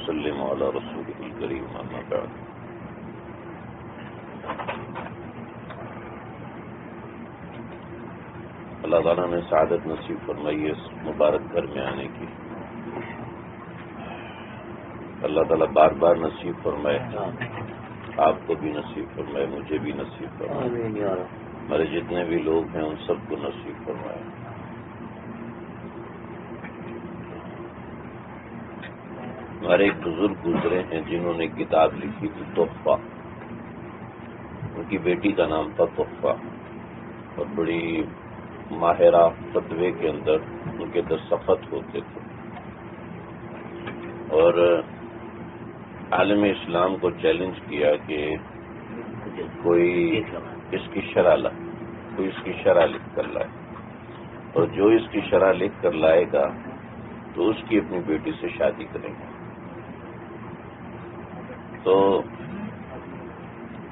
وسلم علی رسولہ الکریم اما بعد۔ اللہ تعالیٰ نے سعادت نصیب فرمائی اس مبارک گھر میں آنے کی۔ اللہ تعالیٰ بار بار نصیب فرمائے، آپ کو بھی نصیب فرمائے، مجھے بھی نصیب فرمائے، ہمارے جتنے بھی لوگ ہیں ان سب کو نصیب فرمائے۔ ہمارے ایک بزرگ گزرے ہیں جنہوں نے کتاب لکھی تھی تحفہ، ان کی بیٹی کا نام تھا تحفہ، اور بڑی ماہرہ فتوے کے اندر ان کے دستخط ہوتے تھے، اور عالم اسلام کو چیلنج کیا کہ کوئی اس کی شرح لکھ کر لائے، اور جو اس کی شرح لکھ کر لائے گا تو اس کی اپنی بیٹی سے شادی کریں گے۔ تو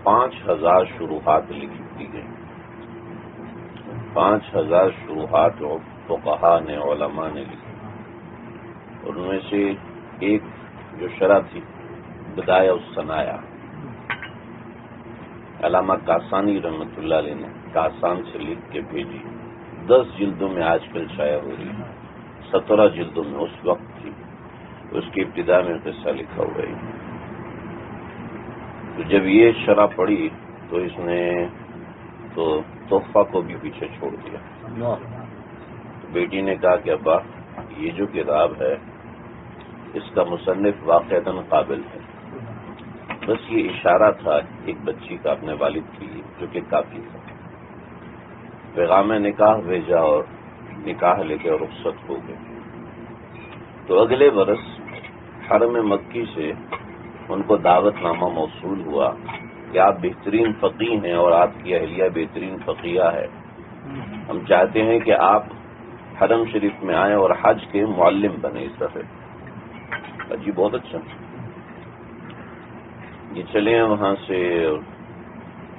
5000 شروحات لکھ دی گئی، 5000 شروحات فقہاء نے، علماء نے لکھی، اور ان میں سے ایک جو شرح تھی بدایہ الثنایا، علامہ کاسانی رحمۃ اللہ علیہ نے کاسان سے لکھ کے بھیجی، 10 جلدوں میں آج کل شائع ہو رہی ہے، 17 جلدوں میں اس وقت تھی، اس کی ابتدا میں قصہ لکھا ہوا ہے۔ تو جب یہ شرح پڑھی تو اس نے تو تحفہ کو بھی پیچھے چھوڑ دیا۔ بیٹی نے کہا کہ ابا یہ جو کتاب ہے اس کا مصنف واقعتاً قابل ہے، بس یہ اشارہ تھا ایک بچی کا اپنے والد کے لیے جو کہ کافی تھا۔ پیغام نکاح بھیجا اور نکاح لے کے رخصت ہو گئے۔ تو اگلے برس حرم مکی سے ان کو دعوت نامہ موصول ہوا کہ آپ بہترین فقیہ ہیں اور آپ کی اہلیہ بہترین فقیہ ہے، ہم چاہتے ہیں کہ آپ حرم شریف میں آئیں اور حج کے معلم بنے اس دفعہ۔ جی بہت اچھا، یہ چلے ہیں وہاں سے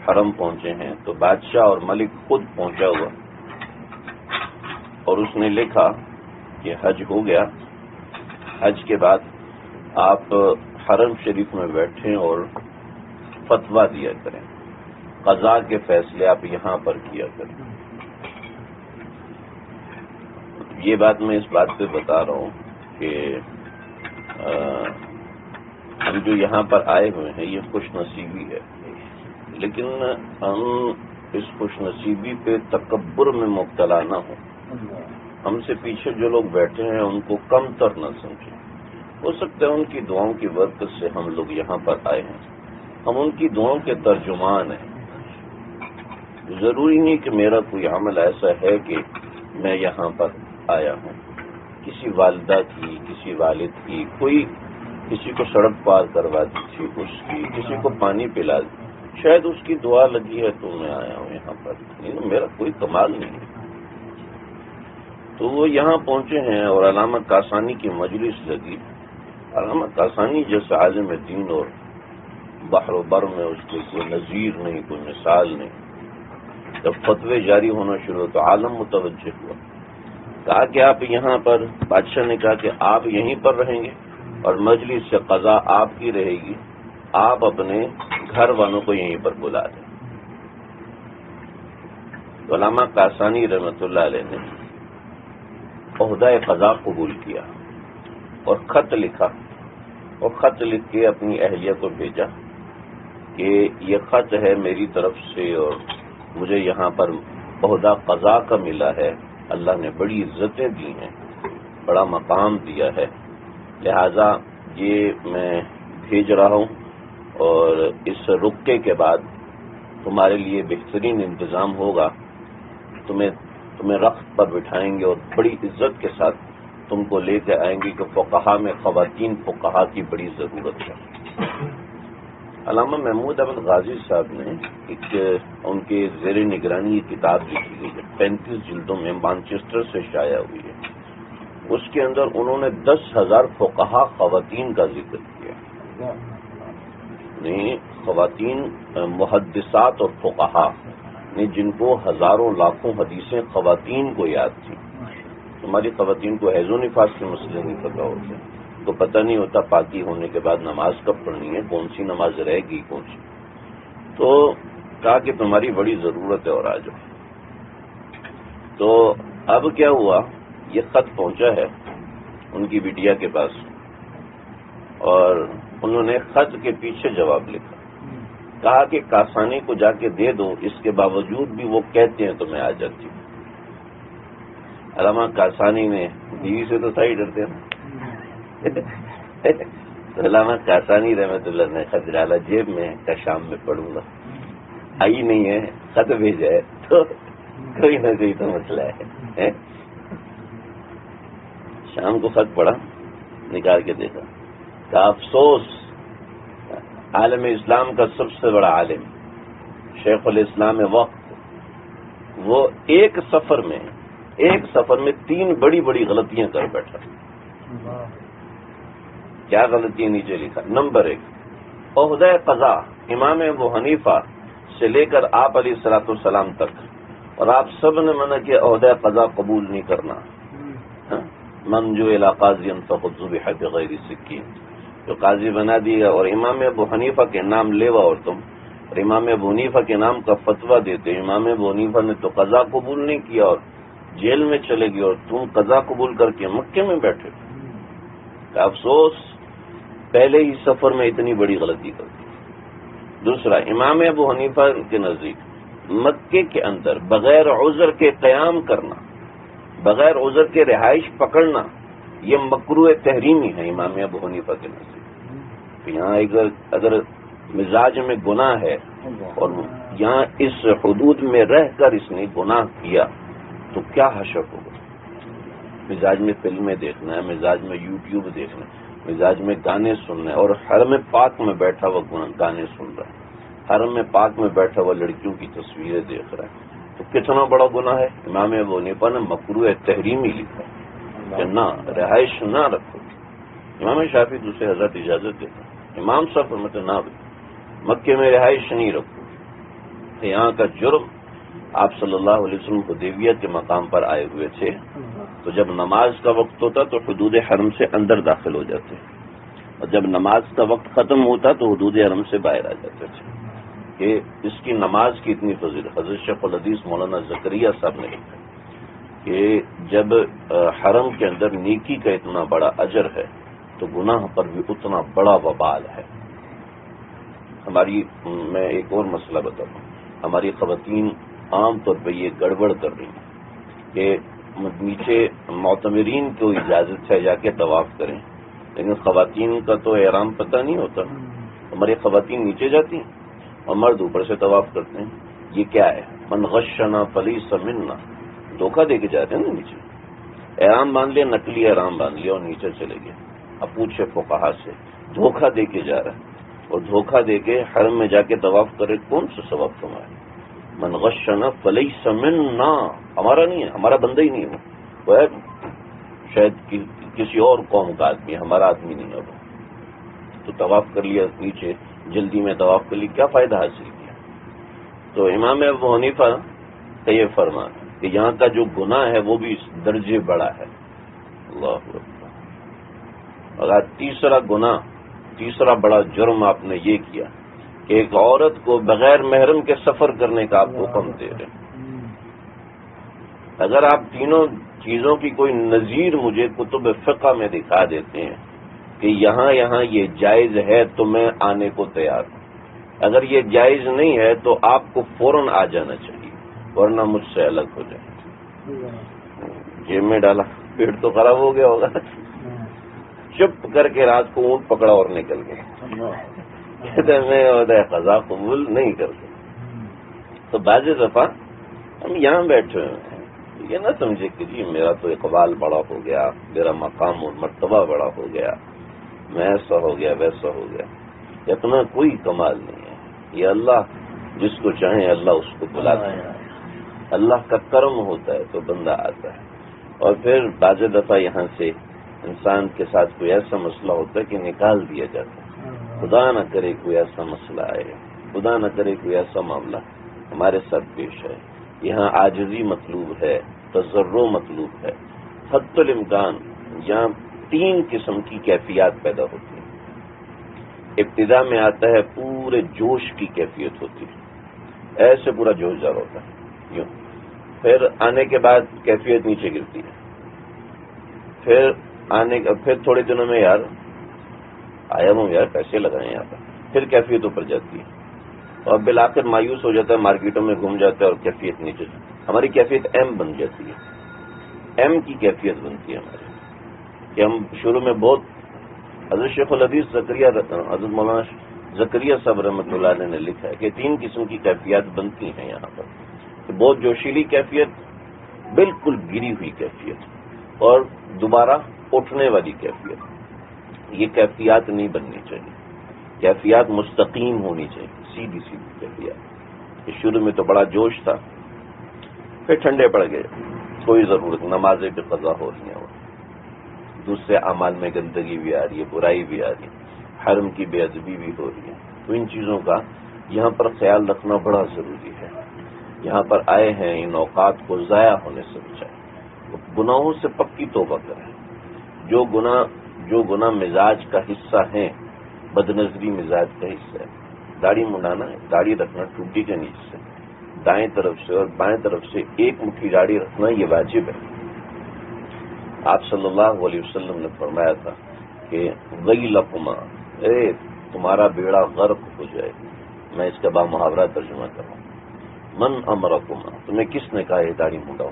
حرم پہنچے ہیں تو بادشاہ اور ملک خود پہنچا ہوا، اور اس نے لکھا کہ حج ہو گیا، حج کے بعد آپ حرم شریف میں بیٹھیں اور فتویٰ دیا کریں، قضاء کے فیصلے آپ یہاں پر کیا کریں۔ یہ بات میں اس بات پہ بتا رہا ہوں کہ ہم جو یہاں پر آئے ہوئے ہیں یہ خوش نصیبی ہے، لیکن ہم اس خوش نصیبی پہ تکبر میں مبتلا نہ ہوں، ہم سے پیچھے جو لوگ بیٹھے ہیں ان کو کم تر نہ سمجھیں۔ ہو سکتا ہے ان کی دعاؤں کی برکت سے ہم لوگ یہاں پر آئے ہیں، ہم ان کی دعاؤں کے ترجمان ہیں۔ ضروری نہیں کہ میرا کوئی عمل ایسا ہے کہ میں یہاں پر آیا ہوں، کسی والدہ کی، کسی والد کی، کوئی کسی کو سڑک پار کروا دی تھی اس کی، کسی کو پانی پلا دی، شاید اس کی دعا لگی ہے تو میں آیا ہوں یہاں پر، نہیں میرا کوئی کمال نہیں ہے۔ تو وہ یہاں پہنچے ہیں اور علامہ کاسانی کی مجلس لگی۔ علامہ کاسانی جیسے عالم دین اور بحر و بر میں اس کے کوئی نظیر نہیں، کوئی مثال نہیں، جب فتوے جاری ہونا شروع تو عالم متوجہ ہوا، کہا کہ آپ یہاں پر، بادشاہ نے کہا کہ آپ یہیں پر رہیں گے اور مجلس سے قضا آپ کی رہے گی، آپ اپنے گھر والوں کو یہیں پر بلا دیں۔ علامہ کاسانی رحمۃ اللہ علیہ نے عہدہ قضا قبول کیا اور خط لکھا، اور خط لکھ کے اپنی اہلیہ کو بھیجا کہ یہ خط ہے میری طرف سے اور مجھے یہاں پر عہدہ قضا کا ملا ہے، اللہ نے بڑی عزتیں دی ہیں، بڑا مقام دیا ہے، لہذا یہ میں بھیج رہا ہوں، اور اس رکے کے بعد تمہارے لیے بہترین انتظام ہوگا، تمہیں رخت پر بٹھائیں گے اور بڑی عزت کے ساتھ تم کو لے کے آئیں گے کہ فقہا میں خواتین فقہا کی بڑی ضرورت ہے۔ علامہ محمود احمد غازی صاحب نے ایک ان کے زیر نگرانی کتاب لکھی گئی ہے، 35 جلدوں میں، مانچسٹر سے شائع ہوئی ہے۔ اس کے اندر انہوں نے 10,000 فقہا خواتین کا ذکر کیا، یعنی خواتین محدثات اور فقہا، جن کو ہزاروں لاکھوں حدیثیں خواتین کو یاد تھیں۔ ہماری خواتین کو حیض و نفاس کے مسئلے نہیں پتہ ہوتے، کو پتہ نہیں ہوتا پاکی ہونے کے بعد نماز کب پڑھنی ہے، کون سی نماز رہے گی کون سی. تو کہا کہ تمہاری بڑی ضرورت ہے اور آ جاؤ. تو اب کیا ہوا، یہ خط پہنچا ہے ان کی بیٹیا کے پاس، اور انہوں نے خط کے پیچھے جواب لکھا. کہا کہ کاسانی کو جا کے دے دو، اس کے باوجود بھی وہ کہتے ہیں تو میں آ جاتی ہوں. علامہ کاسانی نے، بیوی سے تو صحیح ڈرتے ہیں، تو علامہ کاسانی رحمۃ اللہ نے خط ڈالا جیب میں، کا شام میں پڑھوں گا. آئی نہیں ہے، خط بھیجا ہے تو کوئی نہ کوئی تو مسئلہ ہے. شام کو خط پڑھا، نکال کے دیکھا. کا افسوس، عالم اسلام کا سب سے بڑا عالم شیخ الاسلام وقت، وہ ایک سفر میں 3 بڑی بڑی غلطیاں کر بیٹھا. کیا غلطیاں نیچے لکھا. نمبر 1، عہدہ قضا امام ابو حنیفہ سے لے کر آپ علیہ الصلوۃ والسلام تک، اور آپ سب نے منع کیا عہدہ قضا قبول نہیں کرنا. من جو الی قاضی فقد ذبح بغیر سکین، جو قاضی بنا دیا اور امام ابو حنیفہ کے نام لیوا، اور تم اور امام ابو حنیفہ کے نام کا فتویٰ دیتے. امام ابو حنیفہ نے تو قضا قبول نہیں کیا اور جیل میں چلے گئے، اور تم قضا قبول کر کے مکے میں بیٹھے. افسوس، پہلے ہی سفر میں اتنی بڑی غلطی کر دی. دوسرا، امام ابو حنیفہ کے نزدیک مکے کے اندر بغیر عذر کے قیام کرنا، بغیر عذر کے رہائش پکڑنا، یہ مکروہ تحریمی ہے امام ابو حنیفہ کے نزدیک. یہاں اگر مزاج میں گناہ ہے اور یہاں اس حدود میں رہ کر اس نے گناہ کیا تو کیا حشر ہوگا. مزاج میں فلمیں دیکھنا ہے، مزاج میں یوٹیوب دیکھنا ہے، مزاج میں گانے سننا ہے، اور حرم پاک میں بیٹھا ہوا گانے سن رہا ہے، حرم پاک میں بیٹھا ہوا لڑکیوں کی تصویریں دیکھ رہا ہے، تو کتنا بڑا گناہ ہے. امام ابو حنیفہ نے مکروہ تحریمی لکھا کہ نہ، رہائش نہ رکھو. امام شافعی دوسرے حضرت اجازت دیتا، امام صاحب فرماتے نہ مکے میں رہائش نہیں رکھو. یہاں کا جرم، آپ صلی اللہ علیہ وسلم حدیبیہ کے مقام پر آئے ہوئے تھے، تو جب نماز کا وقت ہوتا تو حدود حرم سے اندر داخل ہو جاتے، اور جب نماز کا وقت ختم ہوتا تو حدود حرم سے باہر آ جاتے تھے. کہ اس کی نماز کی اتنی فضیلت، حضرت شیخ الحدیث مولانا زکریہ صاحب نے لکھا کہ جب حرم کے اندر نیکی کا اتنا بڑا اجر ہے تو گناہ پر بھی اتنا بڑا وبال ہے. میں ایک اور مسئلہ بتاتا ہوں. ہماری خواتین عام طور پہ یہ گڑبڑ کر رہی ہیں کہ نیچے معتمرین کو اجازت ہے جا کے طواف کریں، لیکن خواتین کا تو احرام پتہ نہیں ہوتا. ہماری خواتین نیچے جاتی ہیں اور مرد اوپر سے طواف کرتے ہیں. یہ کیا ہے؟ من غشنا فلیس منا، دھوکہ دے کے جاتے ہیں نا. نیچے احرام باندھ لیا، نقلی احرام باندھ لیا اور نیچے چلے گئے. اب پوچھے فقہا سے، دھوکہ دے کے جا رہا ہے اور دھوکہ دے کے حرم میں جا کے طواف کرے، کون سا ثواب کمائے؟ من غشنا فلیس منا، ہمارا نہیں ہے، ہمارا بندہ ہی نہیں ہے وہ ہے، شاید کسی اور قوم کا آدمی ہے، ہمارا آدمی نہیں ہے وہ. تو طواف کر لیا نیچے، جلدی میں طواف کر لی، کیا فائدہ حاصل کیا؟ تو امام ابو حنیفہ کا یہ فرمان کہ یہاں کا جو گناہ ہے وہ بھی اس درجے بڑا ہے. اللہ اکبر. اگر تیسرا بڑا جرم آپ نے یہ کیا کہ ایک عورت کو بغیر محرم کے سفر کرنے کا آپ حکم دے رہے ہیں. اگر آپ تینوں چیزوں کی کوئی نظیر مجھے کتب فقہ میں دکھا دیتے ہیں کہ یہاں یہ جائز ہے تو میں آنے کو تیار ہوں. اگر یہ جائز نہیں ہے تو آپ کو فوراً آ جانا چاہیے، ورنہ مجھ سے الگ ہو جائے. جیب میں ڈالا، پیٹ تو خراب ہو گیا ہوگا. چپ کر کے رات کو اونٹ پکڑا اور نکل گئے. کہتے میں عہدہ قضا قبول نہیں کرتے. تو بعض دفعہ ہم یہاں بیٹھے ہوئے ہیں، یہ نہ سمجھے کہ جی میرا تو اقبال بڑا ہو گیا، میرا مقام اور مرتبہ بڑا ہو گیا، میں ایسا ہو گیا ویسا ہو گیا. اتنا کوئی کمال نہیں ہے. یہ اللہ جس کو چاہے اللہ اس کو بلاتا ہے. اللہ کا کرم ہوتا ہے تو بندہ آتا ہے. اور پھر بعض دفعہ یہاں سے انسان کے ساتھ کوئی ایسا مسئلہ ہوتا ہے کہ نکال دیا جاتا ہے. خدا نہ کرے کوئی ایسا مسئلہ آئے، خدا نہ کرے کوئی ایسا معاملہ ہمارے ساتھ پیش ہے. یہاں عاجزی مطلوب ہے، تضرع مطلوب ہے. حد الامکان یہاں 3 قسم کی کیفیات پیدا ہوتی ہیں. ابتدا میں آتا ہے پورے جوش کی کیفیت ہوتی ہے، ایسے پورا جوش جار ہوتا ہے یوں. پھر آنے کے بعد کیفیت نیچے گرتی ہے. پھر تھوڑے دنوں میں یار آیا ہوں یار پیسے لگائے یہاں پر، پھر کیفیت اوپر جاتی ہے اور بالآخر مایوس ہو جاتا ہے، مارکیٹوں میں گھوم جاتا ہے اور کیفیت نیچے. ہماری کیفیت ایم بن جاتی ہے، ایم کی کیفیت بنتی ہے ہماری، کہ ہم شروع میں بہت. حضرت شیخ الحدیث حضرت مولانا زکریا صاحب رحمۃ اللہ علیہ نے لکھا ہے کہ 3 قسم کی کیفیات بنتی ہیں یہاں پر. بہت جوشیلی کیفیت، بالکل گری ہوئی کیفیت، اور دوبارہ اٹھنے والی کیفیت. یہ کیفیات نہیں بننی چاہیے، کیفیات مستقیم ہونی چاہیے، سیدھی کیفیات. شروع میں تو بڑا جوش تھا، پھر ٹھنڈے پڑ گئے، کوئی ضرورت، نمازیں بھی قضا ہو رہی ہیں، دوسرے اعمال میں گندگی بھی آ رہی ہے، برائی بھی آ رہی ہے، حرم کی بے ادبی بھی ہو رہی ہے. تو ان چیزوں کا یہاں پر خیال رکھنا بڑا ضروری ہے. یہاں پر آئے ہیں، ان اوقات کو ضائع ہونے سے بچائیں. گناہوں سے پکی توبہ کریں. جو گناہ مزاج کا حصہ ہیں، بدنظری مزاج کا حصہ ہے. داڑھی منڈانا ہے، داڑھی رکھنا ٹوٹی کے نیچے سے، دائیں طرف سے اور بائیں طرف سے 1 مٹھی داڑھی رکھنا یہ واجب ہے. آپ صلی اللہ علیہ وسلم نے فرمایا تھا کہ ویلکما، تمہارا بیڑا غرق ہو جائے. میں اس کا بامحاورہ ترجمہ کر رہا ہوں. من امرکما، تمہیں کس نے کہا یہ داڑھی منڈاؤ؟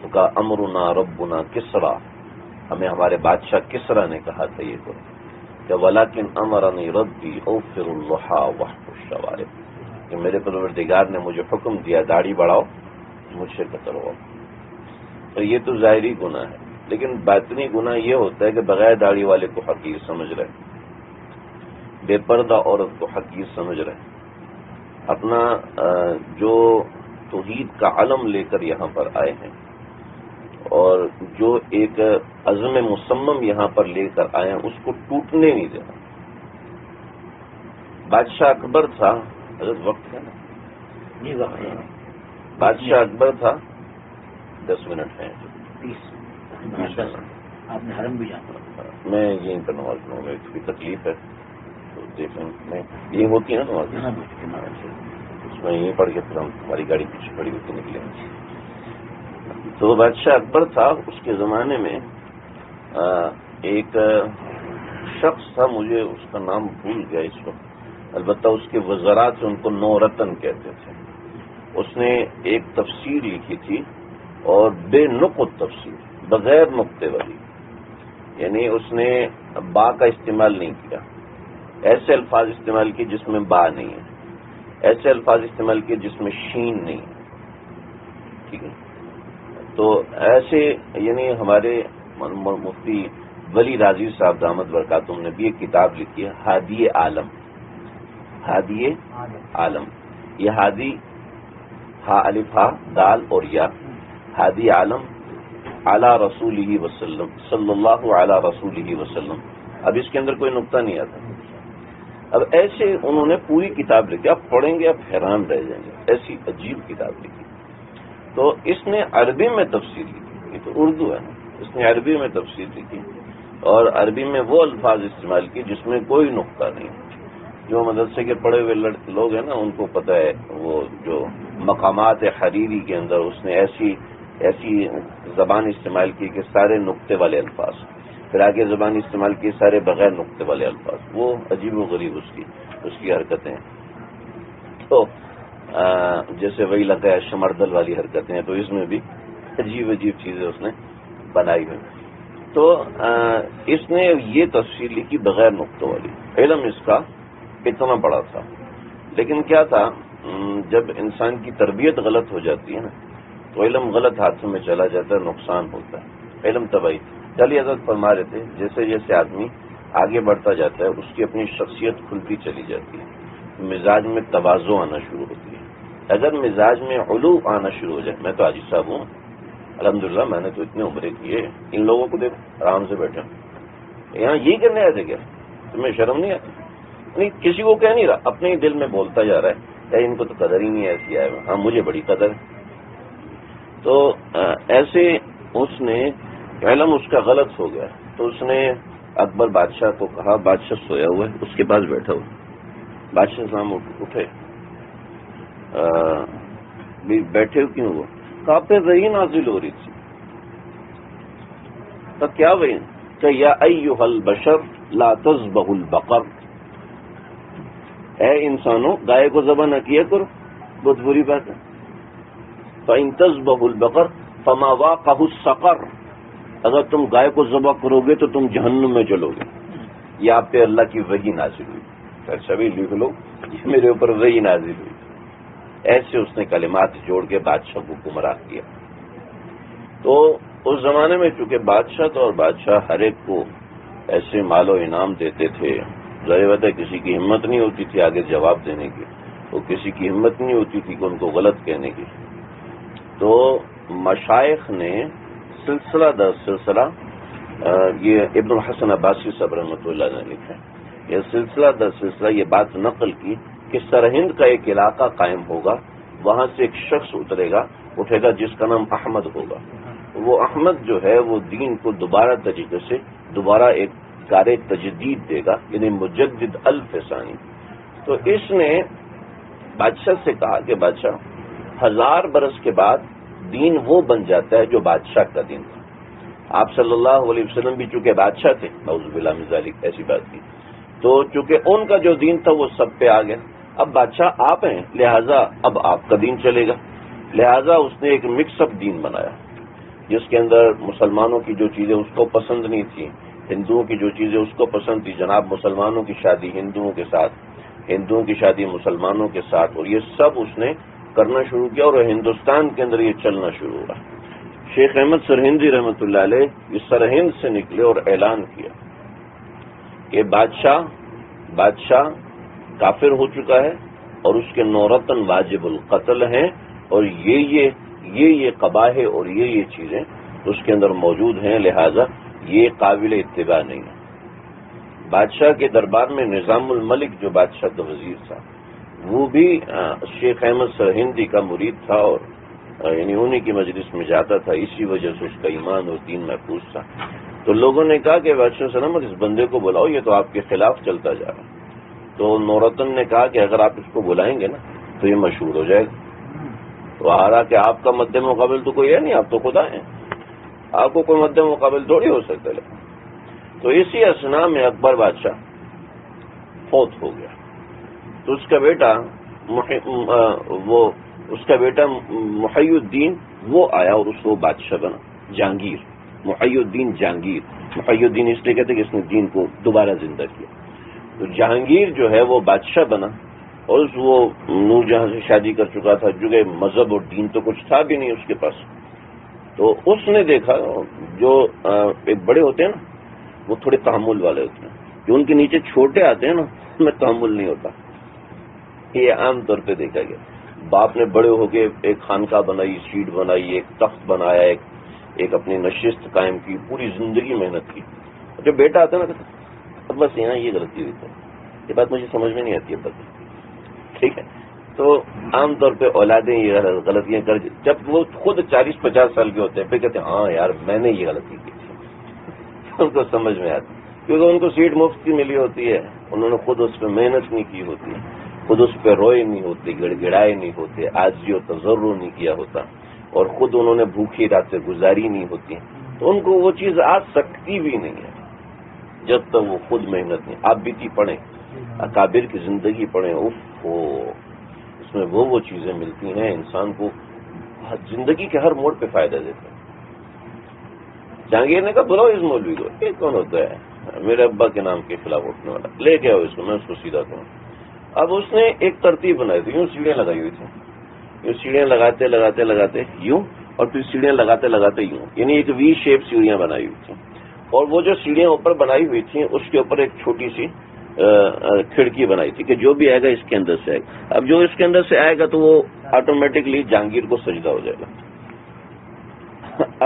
تو کہا امرنا ربنا کسرا، ہمیں ہمارے بادشاہ کسرا نے کہا تھا یہ کرو. کہ ولیکن امرنی ربی اوفر اللحى واحفظ الشوارب، کہ میرے پروردگار نے مجھے حکم دیا داڑھی بڑھاؤ، مجھ سے کترواؤ. تو یہ تو ظاہری گناہ ہے، لیکن باطنی گناہ یہ ہوتا ہے کہ بغیر داڑھی والے کو حقیر سمجھ رہے، بے پردہ عورت کو حقیر سمجھ رہے، اپنا جو توحید کا علم لے کر یہاں پر آئے ہیں اور جو ایک عزم مصمم یہاں پر لے کر آئے ہیں اس کو ٹوٹنے نہیں دینا. بادشاہ اکبر تھا، حضرت وقت ہے نا جی وقت ہے. بادشاہ اکبر تھا، 10 منٹ ہیں. آپ نے حرم بھی جانا، میں یہیں پر نماز پڑھوں گا، اس کی تکلیف ہے تو دیکھیں میں یہیں ہوتی ہے نا نماز، اس میں یہیں پڑھ کے پھر ہم ہماری گاڑی پیچھے کھڑی ہوتی نکلیں گے. تو بادشاہ اکبر تھا، اس کے زمانے میں ایک شخص تھا، مجھے اس کا نام بھول گیا اس وقت، البتہ اس کے وزراء سے ان کو 9 رتن کہتے تھے. اس نے ایک تفسیر لکھی تھی اور بے نقط تفسیر، بغیر نقطے والی، یعنی اس نے با کا استعمال نہیں کیا، ایسے الفاظ استعمال کیے جس میں با نہیں ہے، ایسے الفاظ استعمال کیے جس میں شین نہیں ہے. ٹھیک ہے، تو ایسے یعنی ہمارے مفتی ولی راضی صاحب دامت برکاتہم نے بھی ایک کتاب لکھی ہے، ہادی عالم. ہادی عالم، یہ ہادی ہا الف ہا دال اور یا، ہادی عالم علی رسولہ وسلم، صلی اللہ علی رسولہ وسلم. اب اس کے اندر کوئی نقطہ نہیں آتا. اب ایسے انہوں نے پوری کتاب لکھی، آپ پڑھیں گے آپ حیران رہ جائیں گے، ایسی عجیب کتاب لکھی. تو اس نے عربی میں تفسیر لکھی، یہ تو اردو ہے نا، اس نے عربی میں تفسیر لکھی اور عربی میں وہ الفاظ استعمال کیے جس میں کوئی نقطہ نہیں. جو مدرسے کے پڑھے ہوئے لوگ ہیں نا ان کو پتہ ہے، وہ جو مقامات حریری کے اندر اس نے ایسی زبان استعمال کی کہ سارے نقطے والے الفاظ، پھر آگے زبان استعمال کی سارے بغیر نقطے والے الفاظ. وہ عجیب و غریب اس کی حرکتیں. تو جیسے وہی لگا ہے شمردل والی حرکتیں ہیں، تو اس میں بھی عجیب چیزیں اس نے بنائی ہوئی. تو اس نے یہ تفسیر لکھی بغیر نقطوں والی. علم اس کا اتنا بڑا تھا، لیکن کیا تھا، جب انسان کی تربیت غلط ہو جاتی ہے نا تو علم غلط ہاتھوں میں چلا جاتا ہے، نقصان ہوتا ہے، علم تباہی. چلی حضرت فرما رہے تھے جیسے جیسے آدمی آگے بڑھتا جاتا ہے اس کی اپنی شخصیت کھلتی چلی جاتی ہے، مزاج میں تواضع آنا شروع ہوتی ہے. اگر مزاج میں علو آنا شروع ہو جائے، میں تو حاجی صاحب ہوں الحمدللہ، میں نے تو اتنے عمرے کیے، ان لوگوں کو دیکھ آرام سے بیٹھے یہاں یہی کرنے آئے تھے کیا؟ تمہیں شرم نہیں آتی؟ نہیں، کسی کو کہہ نہیں رہا، اپنے ہی دل میں بولتا جا رہا ہے ان کو تو قدر ہی نہیں ایسی آئے، ہاں مجھے بڑی قدر ہے. تو ایسے اس نے علم اس کا غلط ہو گیا، تو اس نے اکبر بادشاہ کو کہا، بادشاہ سویا ہوا ہے، اس کے پاس بیٹھا ہوا، بادشاہ صاحب اٹھے، بیٹھے کیوں ہوا؟ کہا پہ وہی نازل ہو رہی تھی۔ تو کیا وہی کہ یا ایھا البشر لا تذبحوا البقر، اے انسانوں گائے کو ذبح نہ کیا کرو، بہت بری بات ہے۔ فإن تذبحوا البقر فما واقعه السقر، اگر تم گائے کو ذبح کرو گے تو تم جہنم میں جلو گے۔ یہ آپ پہ اللہ کی وحی نازل ہوئی، پھر سبھی لکھ لو یہ میرے اوپر وحی نازل ہوئی۔ ایسے اس نے کلمات جوڑ کے بادشاہ کو گمراہ کیا۔ تو اس زمانے میں چونکہ بادشاہ تھا اور بادشاہ ہر ایک کو ایسے مال و انعام دیتے تھے، ظاہر بات ہے کسی کی ہمت نہیں ہوتی تھی آگے جواب دینے کی، تو کسی کی ہمت نہیں ہوتی تھی کہ ان کو غلط کہنے کی۔ تو مشائخ نے سلسلہ در سلسلہ، یہ ابن الحسن عباسی صاحب رحمۃ اللہ نے لکھا ہے، یہ سلسلہ در سلسلہ یہ بات نقل کی کہ سرہند کا ایک علاقہ قائم ہوگا، وہاں سے ایک شخص اٹھے گا جس کا نام احمد ہوگا۔ وہ احمد جو ہے وہ دین کو دوبارہ طریقے سے دوبارہ ایک کار تجدید دے گا، یعنی مجدد الفسانی۔ تو اس نے بادشاہ سے کہا کہ بادشاہ 1000 برس کے بعد دین وہ بن جاتا ہے جو بادشاہ کا دین تھا۔ آپ صلی اللہ علیہ وسلم بھی چونکہ بادشاہ تھے، نعوذ باللہ من ذالک، ایسی بات تھی، تو چونکہ ان کا جو دین تھا وہ سب پہ آ گیا۔ اب بادشاہ آپ ہیں، لہذا اب آپ کا دین چلے گا۔ لہذا اس نے ایک مکس اپ دین بنایا جس کے اندر مسلمانوں کی جو چیزیں اس کو پسند نہیں تھیں، ہندوؤں کی جو چیزیں اس کو پسند تھی، جناب مسلمانوں کی شادی ہندوؤں کے ساتھ، ہندوؤں کی شادی مسلمانوں کے ساتھ، اور یہ سب اس نے کرنا شروع کیا اور ہندوستان کے اندر یہ چلنا شروع ہوا۔ شیخ احمد سرہندی رحمۃ اللہ علیہ یہ سرہند سے نکلے اور اعلان کیا کہ بادشاہ کافر ہو چکا ہے اور اس کے نورتن واجب القتل ہیں، اور یہ قباح اور یہ چیزیں اس کے اندر موجود ہیں، لہذا یہ قابل اتباع نہیں ہے۔ بادشاہ کے دربار میں نظام الملک جو بادشاہ کا وزیر تھا وہ بھی شیخ احمد سرہندی کا مرید تھا، اور یعنی انہی کی مجلس میں جاتا تھا، اسی وجہ سے اس کا ایمان اور دین محفوظ تھا۔ تو لوگوں نے کہا کہ بادشاہ سلامت اس بندے کو بلاؤ، یہ تو آپ کے خلاف چلتا جا رہا ہے۔ تو نورتن نے کہا کہ اگر آپ اس کو بلائیں گے نا تو یہ مشہور ہو جائے گا۔ تو آرا کہ آپ کا مد مقابل تو کوئی ہے نہیں، آپ تو خدا ہیں، آپ کو کوئی مد مقابل تھوڑی ہو سکتا ہے۔ تو اسی اثنا میں اکبر بادشاہ فوت ہو گیا، تو اس کا بیٹا محی الدین وہ آیا اور اس کو بادشاہ بنا، جہانگیر، محی الدین جہانگیر۔ محی الدین اس لیے کہتے کہ اس نے دین کو دوبارہ زندہ کیا۔ تو جہانگیر جو ہے وہ بادشاہ بنا، اور وہ نور جہاں سے شادی کر چکا تھا، جو کہ مذہب اور دین تو کچھ تھا بھی نہیں اس کے پاس۔ تو اس نے دیکھا جو ایک بڑے ہوتے ہیں نا وہ تھوڑے تحمل والے ہوتے ہیں، جو ان کے نیچے چھوٹے آتے ہیں نا ان میں تحمل نہیں ہوتا، یہ عام طور پہ دیکھا گیا۔ باپ نے بڑے ہو کے ایک خانقاہ بنائی، سیٹ بنائی، ایک تخت بنایا، ایک اپنی نشست قائم کی، پوری زندگی محنت کی۔ جو بیٹا آتا ہے نا اب بس یہاں یہ غلطی ہوئی ہے، یہ بات مجھے سمجھ میں نہیں آتی ہے، بس ٹھیک ہے۔ تو عام طور پہ اولادیں یہ غلطیاں کر، جب وہ خود 40-50 سال کے ہوتے ہیں پھر کہتے ہیں ہاں یار میں نے یہ غلطی کی تھی، ان کو سمجھ میں آتی، کیونکہ ان کو سیٹ مفت کی ملی ہوتی ہے، انہوں نے خود اس پہ محنت نہیں کی ہوتی، خود اس پہ روئے نہیں ہوتے، گڑ گڑائے نہیں ہوتے، عاجزی و تضرع نہیں کیا ہوتا، اور خود انہوں نے بھوکی راتیں گزاری نہیں ہوتی، تو ان کو وہ چیز آ سکتی بھی نہیں ہے جب تک وہ خود محنت نہیں۔ آپ بیتی پڑھیں، اکابر کی زندگی پڑھیں، اس میں وہ چیزیں ملتی ہیں انسان کو زندگی کے ہر موڑ پہ فائدہ دیتے ہیں۔ جہانگیر نے کہا بلاؤ اس مولوی کو، یہ کون ہوتا ہے میرے ابا کے نام کے خلاف اٹھنے والا، لے کے آؤ اس کو، میں اس کو سیدھا کروں۔ اب اس نے ایک ترتیب بنائی تھی، یوں سیڑھیاں لگائی ہوئی تھیں، یوں سیڑھیاں لگاتے یوں، اور پھر سیڑھیاں لگاتے یوں، یعنی ایک وی شیپ سیڑھیاں بنائی ہوئی تھیں، اور وہ جو سیڑھیاں اوپر بنائی ہوئی تھیں اس کے اوپر ایک چھوٹی سی کھڑکی بنائی تھی کہ جو بھی آئے گا اس کے اندر سے آئے گا۔ اب جو اس کے اندر سے آئے گا تو وہ آٹومیٹکلی جہانگیر کو سجدہ ہو جائے گا۔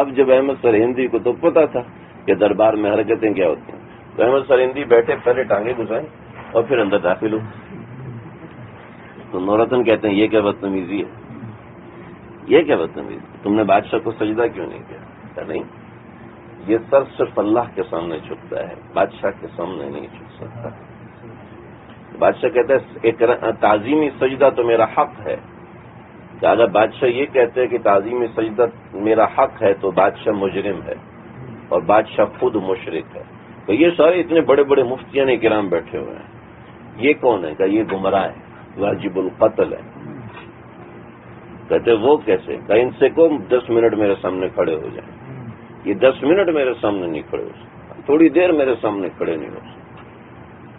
اب جب احمد سرہندی کو تو پتا تھا کہ دربار میں حرکتیں کیا ہوتی ہیں، تو احمد سرہندی بیٹھے، پہلے ٹانگیں گھسائیں اور پھر اندر داخل ہو۔ تو نورتن کہتے ہیں یہ کیا بدتمیزی ہے، یہ کیا بدتمیزی، تم نے بادشاہ کو سجدہ کیوں نہیں کیا؟ نہیں، یہ سر صرف اللہ کے سامنے جھکتا ہے، بادشاہ کے سامنے نہیں جھک سکتا۔ بادشاہ کہتا ہے ایک تعظیمی سجدہ تو میرا حق ہے، کہ اگر بادشاہ یہ کہتے ہیں کہ تعظیمی سجدہ میرا حق ہے تو بادشاہ مجرم ہے اور بادشاہ خود مشرک ہے۔ تو یہ سارے اتنے بڑے بڑے مفتیان کرام بیٹھے ہوئے ہیں، یہ کون ہے؟ کہ یہ گمراہ ہے، واجب القتل ہے۔ کہتے وہ کیسے؟ کہ ان سے کو 10 منٹ میرے سامنے کھڑے ہو جائیں۔ یہ 10 منٹ میرے سامنے نہیں کھڑے ہو سکتے، تھوڑی دیر میرے سامنے کھڑے نہیں ہو سکتے۔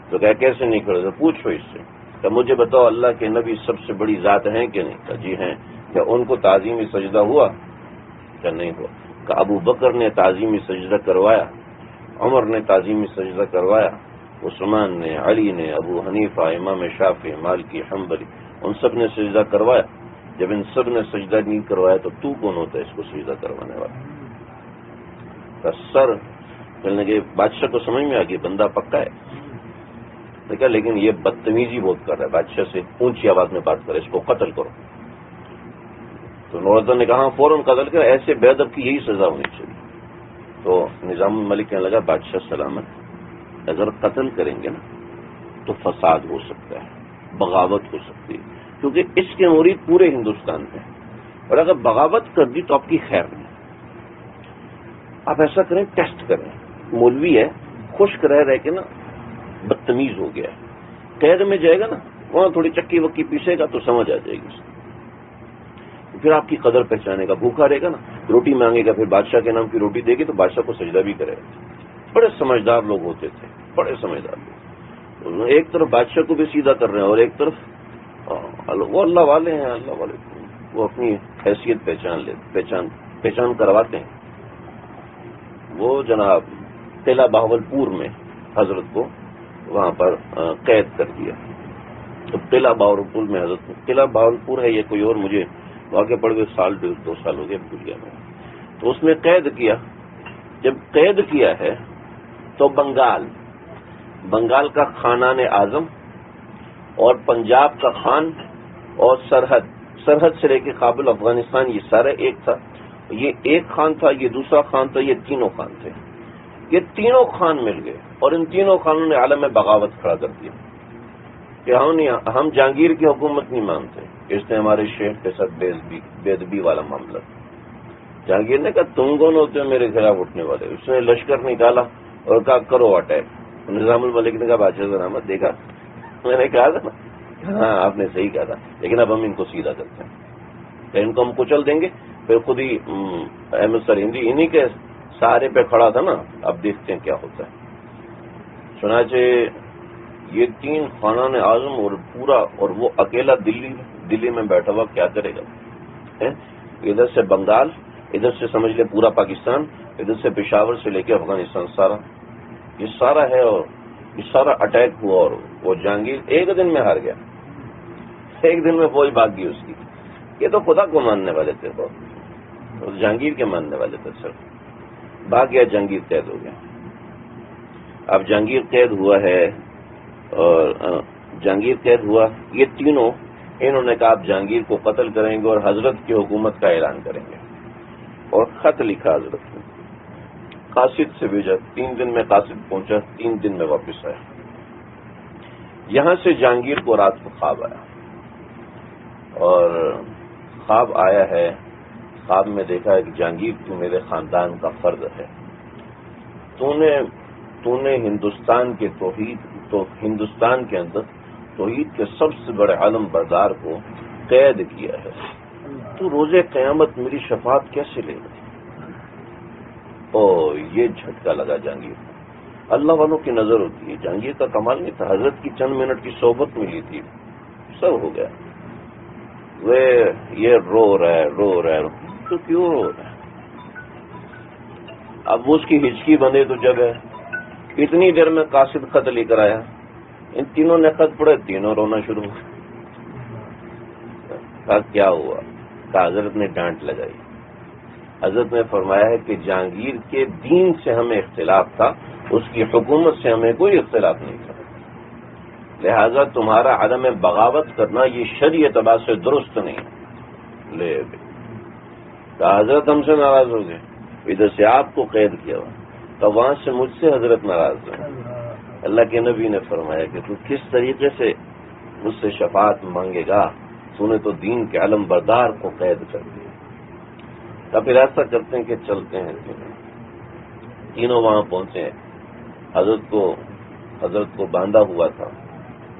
تو کہ کیسے نہیں کھڑے؟ تو پوچھو اس سے کہ مجھے بتاؤ اللہ کے نبی سب سے بڑی ذات ہیں کہ نہیں؟ کہ جی ہیں۔ کیا ان کو تعظیمی سجدہ ہوا؟ کہ نہیں ہوا۔ کہ ابو بکر نے تعظیمی سجدہ کروایا، عمر نے تعظیمی سجدہ کروایا، عثمان نے، علی نے، ابو حنیفہ، امام شافعی، مالکی، حنبلی، ان سب نے سجدہ کروایا۔ جب ان سب نے سجدہ نہیں کروایا تو کون ہوتا ہے اس کو سجدہ کروانے والا؟ سر ملنے کے بادشاہ کو سمجھ میں آ گئی بندہ پکا ہے، دیکھا، لیکن یہ بدتمیزی بہت کر رہا ہے، بادشاہ سے اونچی آواز میں بات کرے، اس کو قتل کرو۔ تو نورالدین نے کہا فوراً قتل کر، ایسے بے ادب کی یہی سزا ہونی چاہیے۔ تو نظام الملک کہنے لگا بادشاہ سلامت، اگر قتل کریں گے نا تو فساد ہو سکتا ہے، بغاوت ہو سکتی ہے، کیونکہ اس کے مرید پورے ہندوستان میں، اور اگر بغاوت کر دی تو آپ کی خیر نہیں۔ آپ ایسا کریں، ٹیسٹ کریں، مولوی ہے، خشک رہ کے نا بدتمیز ہو گیا ہے، قید میں جائے گا نا، وہاں تھوڑی چکی وکی پیسے گا تو سمجھ آ جائے گی، پھر آپ کی قدر پہچانے گا، بھوکا رہے گا نا، روٹی مانگے گا، پھر بادشاہ کے نام کی روٹی دے گی تو بادشاہ کو سجدہ بھی کرے گا۔ بڑے سمجھدار لوگ ہوتے تھے، بڑے سمجھدار لوگ، ایک طرف بادشاہ کو بھی سیدھا کر رہے ہیں اور ایک طرف وہ اللہ والے ہیں، اللہ والے وہ اپنی حیثیت پہچان کرواتے ہیں۔ وہ جناب قلعہ بہاولپور میں حضرت کو وہاں پر قید کر دیا۔ تو قلعہ بہاولپور میں حضرت، قلعہ بہاولپور ہے یہ کوئی اور، مجھے واقع پڑ گئے 1.5 سال ہو گئے، بھول گیا میں۔ تو اس میں قید کیا، جب قید کیا ہے تو بنگال کا خانان اعظم اور پنجاب کا خان اور سرحد سے لے کے کابل افغانستان، یہ سارا ایک تھا، یہ ایک خان تھا، یہ دوسرا خان تھا، یہ تینوں خان تھے، یہ تینوں خان مل گئے اور ان تینوں خانوں نے عالم بغاوت کھڑا کر دیا کہ ہم جہانگیر کی حکومت نہیں مانتے، اس نے ہمارے شیخ کے ساتھ بے ادبی والا معاملہ۔ جہانگیر نے کہا تم کون ہوتے ہو میرے خلاف اٹھنے والے؟ اس نے لشکر نکالا اور کہا کرو اٹیک۔ نظام الملک نے کہا بادشاہ سلامت، دیکھا میں نے کہا تھا نا، ہاں آپ نے صحیح کہا تھا، لیکن اب ہم ان کو سیدھا کرتے ہیں، ان کو ہم کچل دیں گے۔ پھر خود ہی احمد سرہندی انہی کے سہارے پہ کھڑا تھا نا، اب دیکھتے ہیں کیا ہوتا ہے۔ چنانچہ یہ 3 خانان اعظم اور وہ اکیلا دلی میں بیٹھا ہوا کیا کرے گا؟ ادھر سے بنگال، ادھر سے سمجھ لے پورا پاکستان، ادھر سے پشاور سے لے کے افغانستان، سارا یہ سارا ہے، اور یہ سارا اٹیک ہوا اور وہ جہانگیر ایک دن میں ہار گیا، ایک دن میں فوج بھاگ گئی اس کی۔ یہ تو خدا کو ماننے والے تھے، بہت جہانگیر کے ماننے والے تھے، سر بھاگ گیا، جہانگیر قید ہو گیا۔ اب جہانگیر قید ہوا ہے، اور جہانگیر قید ہوا، یہ تینوں انہوں نے کہا آپ جہانگیر کو قتل کریں گے اور حضرت کی حکومت کا اعلان کریں گے، اور خط لکھا حضرت نے، قاصد سے بھیجا، 3 دن میں قاصد پہنچا، 3 دن میں واپس آیا۔ یہاں سے جہانگیر کو رات کو خواب آیا، اور خواب آیا ہے، خواب میں دیکھا ہے کہ جہانگیر تو میرے خاندان کا فرد ہے، تو نے ہندوستان کے ہندوستان کے اندر توحید کے سب سے بڑے علم بردار کو قید کیا ہے، تو روز قیامت میری شفاعت کیسے لے گا؟ یہ جھٹکا لگا جہانگیر کو۔ اللہ والوں کی نظر ہوتی ہے، جہانگیر کا کمال نہیں تھا، حضرت کی چند منٹ کی صحبت ملی تھی، سب ہو گیا۔ یہ رو رہا ہے تو کیوں رو رہا ہے؟ اب وہ اس کی ہچکی بندھے تو جگہ ہے، اتنی دیر میں قاصد خط لے کر آیا، ان تینوں نے خط پڑھے، تینوں رونا شروع ہو۔ کہا کیا ہوا؟ کہا حضرت نے ڈانٹ لگائی، حضرت نے فرمایا ہے کہ جہانگیر کے دین سے ہمیں اختلاف تھا، اس کی حکومت سے ہمیں کوئی اختلاف نہیں تھا، لہذا تمہارا عدم بغاوت کرنا یہ شرعی اعتبار سے درست نہیں۔ لے تو حضرت ہم سے ناراض ہو گئے، ادھر سے آپ کو قید کیا ہوا، تو وہاں سے مجھ سے حضرت ناراض ہیں۔ اللہ کے نبی نے فرمایا کہ تو کس طریقے سے مجھ سے شفاعت مانگے گا، تو نے تو دین کے علم بردار کو قید کر دیا۔ تو پھر ایسا کرتے ہیں کہ چلتے ہیں، تینوں وہاں پہنچے ہیں۔ حضرت کو باندھا ہوا تھا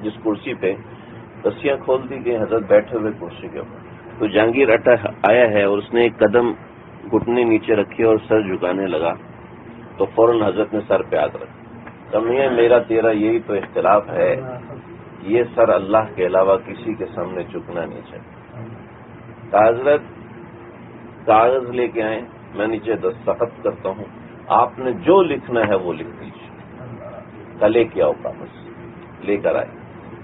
جس کرسی پہ، رسیاں کھول دی گئی، حضرت بیٹھے ہوئے کرسی کے اوپر۔ تو جہانگیر آیا ہے اور اس نے ایک قدم گھٹنے نیچے رکھے اور سر جھکانے لگا، تو فوراً حضرت نے سر پہ ہاتھ رکھا۔ کمیاں میرا تیرا یہی تو اختلاف ہے، یہ سر اللہ کے علاوہ کسی کے سامنے جھکنا نہیں چاہیے۔ حضرت کاغذ لے کے آئے، میں نیچے دستخط کرتا ہوں، آپ نے جو لکھنا ہے وہ لکھ دیجیے۔ لے کے آؤ کاغذ، لے کر آئے،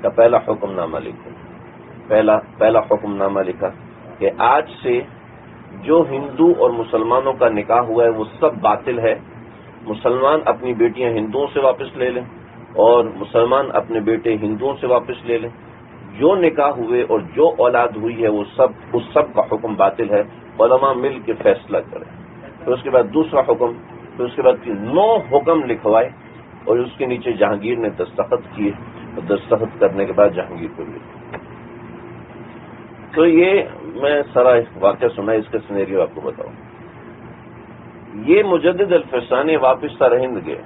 کا پہلا حکم نامہ لکھو۔ پہلا حکم نامہ لکھا کہ آج سے جو ہندو اور مسلمانوں کا نکاح ہوا ہے وہ سب باطل ہے، مسلمان اپنی بیٹیاں ہندوؤں سے واپس لے لیں اور مسلمان اپنے بیٹے ہندوؤں سے واپس لے لیں، جو نکاح ہوئے اور جو اولاد ہوئی ہے وہ اس سب کا حکم باطل ہے، علماء مل کے فیصلہ کریں۔ پھر اس کے بعد دوسرا حکم، پھر اس کے بعد 9 حکم لکھوائے اور اس کے نیچے جہانگیر نے دستخط کیے، اور دستخط کرنے کے بعد جہانگیر کو لکھا۔ تو یہ میں سارا واقعہ سنا، اس کا سینیریو آپ کو بتاؤں۔ یہ مجدد الفسانی واپس سرہند گئے،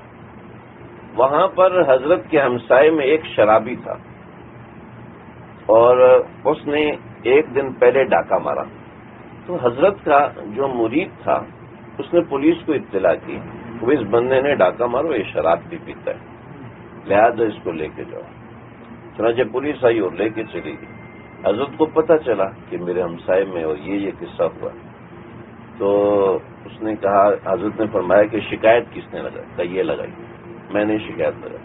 وہاں پر حضرت کے ہمسائے میں ایک شرابی تھا اور اس نے ایک دن پہلے ڈاکہ مارا۔ تو حضرت کا جو مرید تھا اس نے پولیس کو اطلاع کی، وہ اس بندے نے ڈاکہ مارو، یہ شراب بھی پیتا ہے، لہذا اس کو لے کے جاؤ۔ چنانچہ پولیس آئی اور لے کے چلی گئی۔ حضرت کو پتہ چلا کہ میرے ہمسائے میں اور یہ قصہ ہوا، تو اس نے کہا، حضرت نے فرمایا کہ شکایت کس نے لگائی؟ کہ یہ لگائی، میں نے شکایت لگائی،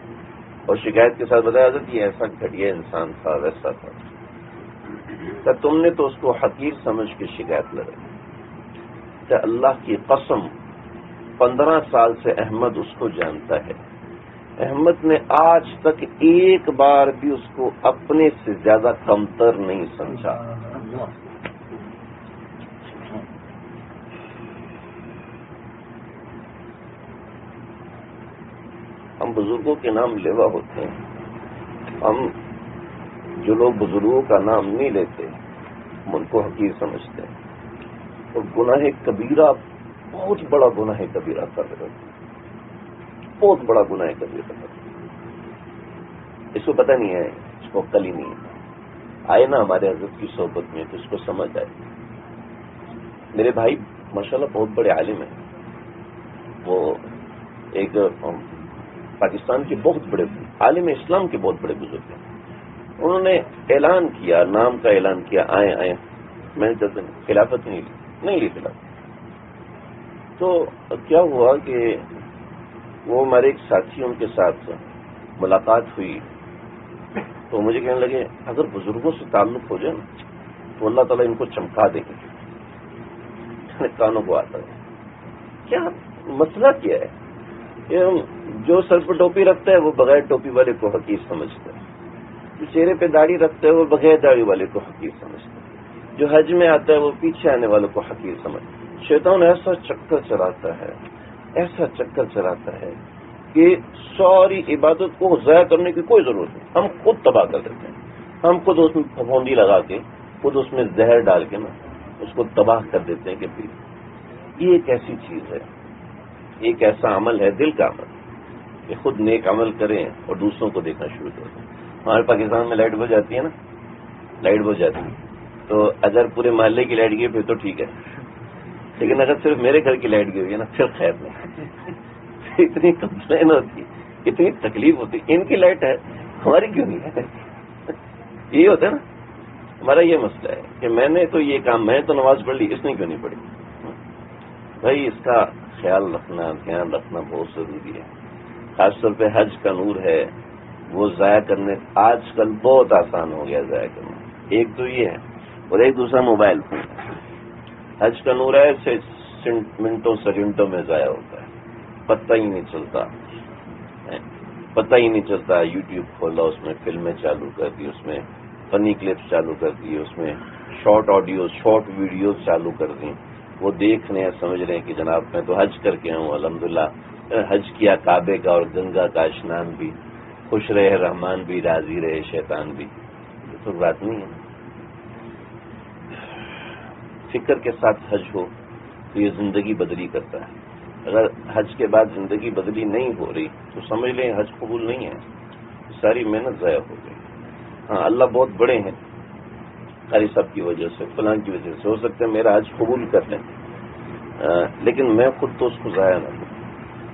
اور شکایت کے ساتھ بتایا حضرت یہ ایسا گھٹیا انسان تھا، ویسا تھا۔ کہ تم نے تو اس کو حقیر سمجھ کے شکایت لگائی۔ کہ اللہ کی قسم 15 سال سے احمد اس کو جانتا ہے، احمد نے آج تک ایک بار بھی اس کو اپنے سے زیادہ کمتر نہیں سمجھا۔ ہم بزرگوں کے نام لیوا ہوتے ہیں، ہم جو لوگ بزرگوں کا نام نہیں لیتے ہم ان کو حقیر سمجھتے ہیں، اور گناہ کبیرہ، بہت بڑا گناہ کبیرہ کر رہے ہیں، بہت بڑا گناہ کبیرہ کر رہے ہیں۔ اس کو پتہ نہیں ہے، اس کو عقل ہی نہیں ہے۔ آئے نا ہمارے حضرت کی صحبت میں تو اس کو سمجھ آئے۔ میرے بھائی ماشاءاللہ بہت بڑے عالم ہیں، وہ ایک پاکستان کے بہت بڑے عالم اسلام کے بہت بڑے بزرگ ہیں۔ انہوں نے اعلان کیا، نام کا اعلان کیا، آئیں۔ میں نے خلافت نہیں لی خلافت۔ تو کیا ہوا کہ وہ ہمارے ایک ساتھی، ان کے ساتھ ملاقات ہوئی تو مجھے کہنے لگے اگر بزرگوں سے تعلق ہو جائے نا تو اللہ تعالیٰ ان کو چمکا دے گے۔ کانوں کو آتا ہے، کیا مسئلہ کیا ہے؟ جو سر پہ ٹوپی رکھتا ہے وہ بغیر ٹوپی والے کو حقیر سمجھتا ہے، جو چہرے پہ داڑھی رکھتا ہے وہ بغیر داڑھی والے کو حقیر سمجھتا ہے، جو حج میں آتا ہے وہ پیچھے آنے والوں کو حقیر سمجھتا ہے۔ شیطان ایسا چکر چلاتا ہے کہ ساری عبادت کو ضائع کرنے کی کوئی ضرورت نہیں، ہم خود تباہ کر دیتے ہیں، ہم خود اس میں پھپھوندی لگا کے، خود اس میں زہر ڈال کے نا اس کو تباہ کر دیتے ہیں۔ کہ پھر یہ ایک ایسی چیز ہے، ایک ایسا عمل ہے، دل کا عمل، کہ خود نیک عمل کریں اور دوسروں کو دیکھنا شروع کر دیں۔ ہمارے پاکستان میں لائٹ بج جاتی ہے نا، لائٹ بج جاتی ہے تو اگر پورے محلے کی لائٹ گئی پھر تو ٹھیک ہے، لیکن اگر صرف میرے گھر کی لائٹ گئی ہے نا پھر خیر نہیں۔ اتنی کمپلین ہوتی، اتنی تکلیف ہوتی، ان کی لائٹ ہے ہماری کیوں نہیں ہے؟ یہی ہوتا ہے نا، ہمارا یہ مسئلہ ہے کہ میں نے تو یہ کام، میں تو نماز پڑھ لی، اس نے کیوں نہیں پڑھی؟ بھائی اس کا خیال رکھنا، دھیان رکھنا بہت ضروری ہے۔ خاص طور پہ حج کا نور ہے، وہ ضائع کرنے آج کل بہت آسان ہو گیا ضائع کرنا۔ ایک تو یہ ہے، اور ایک دوسرا موبائل فون۔ حج کا نور ہے، منٹوں سیکنڈوں میں ضائع ہوتا ہے، پتہ ہی نہیں چلتا۔ یوٹیوب کھولا، اس میں فلمیں چالو کر دی، اس میں فنی کلپس چالو کر دی، اس میں شارٹ آڈیوز، شارٹ ویڈیوز چالو کر دیں، وہ دیکھ رہے ہیں سمجھ رہے ہیں کہ جناب میں تو حج کر کے ہوں الحمدللہ، حج کیا کعبے کا اور گنگا کا اشنان بھی، خوش رہے رحمان بھی راضی رہے شیطان بھی، یہ تو بات نہیں ہے۔ فکر کے ساتھ حج ہو تو یہ زندگی بدلی کرتا ہے۔ اگر حج کے بعد زندگی بدلی نہیں ہو رہی تو سمجھ لیں حج قبول نہیں ہے، ساری محنت ضائع ہو گئی۔ ہاں اللہ بہت بڑے ہیں، قاری صاحب کی وجہ سے فلاں کی وجہ سے ہو سکتا ہے میرا حج قبول کر لیں، لیکن میں خود تو اس کو ضائع نہ کروں،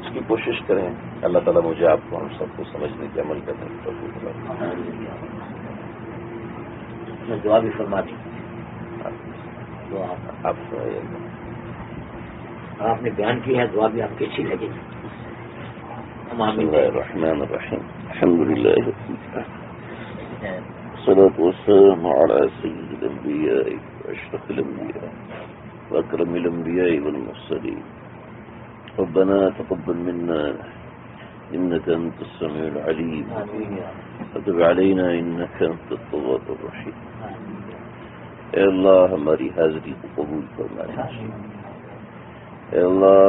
اس کی کوشش کریں۔ اللہ تعالیٰ مجھے آپ کو ہم سب کو سمجھنے کے عمل کرنے کی توفیق عطا میں دعا بھی فرما دی۔ آپ سنائیے۔ آپ نے بیان کی ہے، دعا بھی آپ کی اچھی لگے گی۔ بسم اللہ الرحمن الرحیم، الحمد للہ والصلاة والسلام على سيد الأنبياء وأشرف الأنبياء وأكرم الأنبياء والمرسلين ربنا تقبل منا إنك أنت السميع العليم وتب علينا إنك أنت التواب الرحيم۔ اے اللہ ہماری حاضری کو قبول فرما لیجیے۔ اے اللہ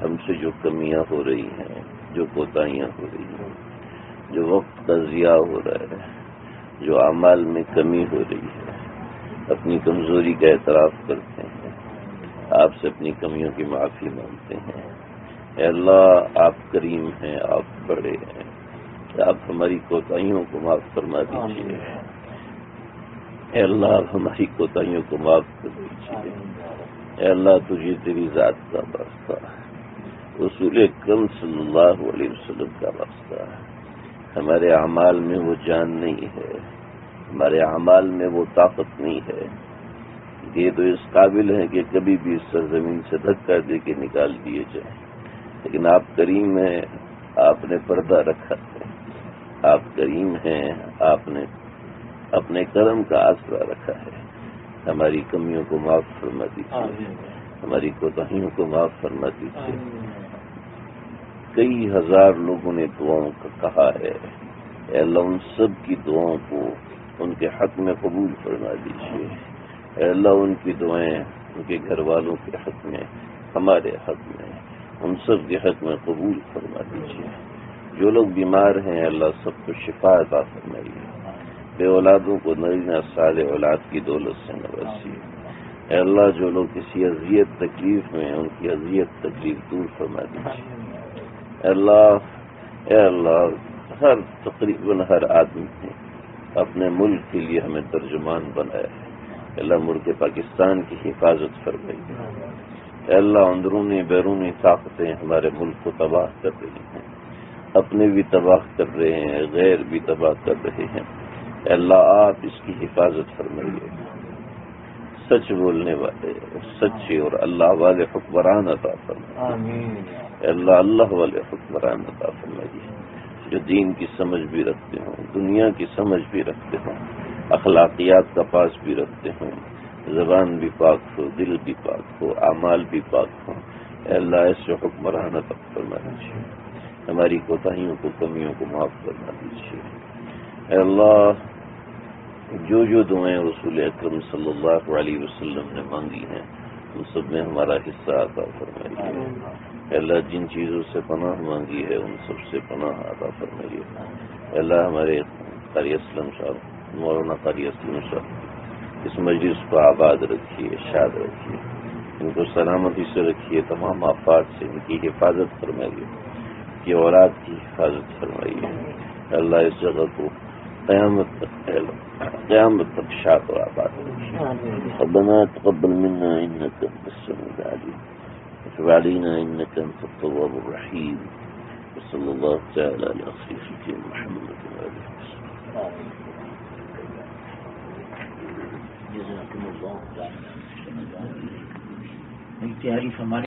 ہم سے جو کمیاں ہو رہی ہیں، جو کوتاہیاں ہو رہی ہیں، جو وقت کا ضیاع ہو رہا ہے، جو اعمال میں کمی ہو رہی ہے، اپنی کمزوری کا اعتراف کرتے ہیں، آپ سے اپنی کمیوں کی معافی مانگتے ہیں۔ اے اللہ آپ کریم ہیں، آپ بڑے ہیں، آپ ہماری کوتاہیوں کو معاف فرما دیجیے۔ اے اللہ آپ ہماری کوتاہیوں کو معاف کر دیجیے۔ اے اللہ تجھے تیری ذات کا واسطہ، رسول اکرم صلی اللہ علیہ وسلم کا واسطہ، ہمارے اعمال میں وہ جان نہیں ہے، ہمارے اعمال میں وہ طاقت نہیں ہے، یہ تو اس قابل ہے کہ کبھی بھی اس سرزمین سے دھکا دے کے نکال دیے جائیں، لیکن آپ کریم ہیں، آپ نے پردہ رکھا ہے، آپ کریم ہیں، آپ نے اپنے کرم کا آسرا رکھا ہے۔ ہماری کمیوں کو معاف فرما دیجیے، ہماری کوتاہیوں کو معاف فرما دیجیے۔ کئی ہزار لوگوں نے دعاؤں کا کہا ہے، اے اللہ ان سب کی دعاؤں کو ان کے حق میں قبول فرما دیجیے۔ اے اللہ ان کی دعائیں ان کے گھر والوں کے حق میں، ہمارے حق میں، ان سب کے حق میں قبول فرما دیجیے۔ جو لوگ بیمار ہیں اللہ سب کو شفا عطا فرمائیے، بے اولادوں کو نرینہ صالح اولاد کی دولت سے نوازیے۔ اے اللہ جو لوگ کسی اذیت تکلیف میں ہیں ان کی اذیت تکلیف دور فرما دیجیے۔ اے اللہ تقریباً ہر آدمی نے اپنے ملک کے لیے ہمیں ترجمان بنایا ہے، اللہ ملک پاکستان کی حفاظت فرمائیے۔ اے اللہ اندرونی بیرونی طاقتیں ہمارے ملک کو تباہ کر رہی ہیں، اپنے بھی تباہ کر رہے ہیں، غیر بھی تباہ کر رہے ہیں۔ اے اللہ آپ اس کی حفاظت فرمائیے، سچ بولنے والے سچے اور اللہ والے حکمران عطا فرمائیے۔ اے اللہ والے حکمران عطا فرمائیے، جو دین کی سمجھ بھی رکھتے ہوں، دنیا کی سمجھ بھی رکھتے ہوں، اخلاقیات کا پاس بھی رکھتے ہوں، زبان بھی پاک ہو، دل بھی پاک ہو، اعمال بھی پاک ہو۔ اے اللہ ایسے حکمران عطا فرما دیجیے، ہماری کوتاہیوں کو کمیوں کو معاف فرما دیجیے۔ اے اللہ جو دعائیں رسول اکرم صلی اللہ علیہ وسلم نے مانگی ہیں ان سب میں ہمارا حصہ عطا فرمائیے۔ اے اللہ جن چیزوں سے پناہ مانگی ہے ان سب سے پناہ عطا فرمائیے۔ اے اللہ ہمارے قاری اسلم صاحب، مولانا قاری اسلم صاحب، اس مجلس کو آباد رکھیے، شاد رکھیے، ان کو سلامتی سے رکھیے، تمام آفات سے ان کی حفاظت فرمائیے، کہ اولاد کی حفاظت فرمائیے۔ اے اللہ اس جگہ کو قیامت تک شاد و آباد رکھیے۔ ربنا تقبل منا انك انت السميع العليم وتب علينا انك انت التواب الرحيم وصلى الله تعالى على خير محمد وآله وسلم۔ تیاری فرمانے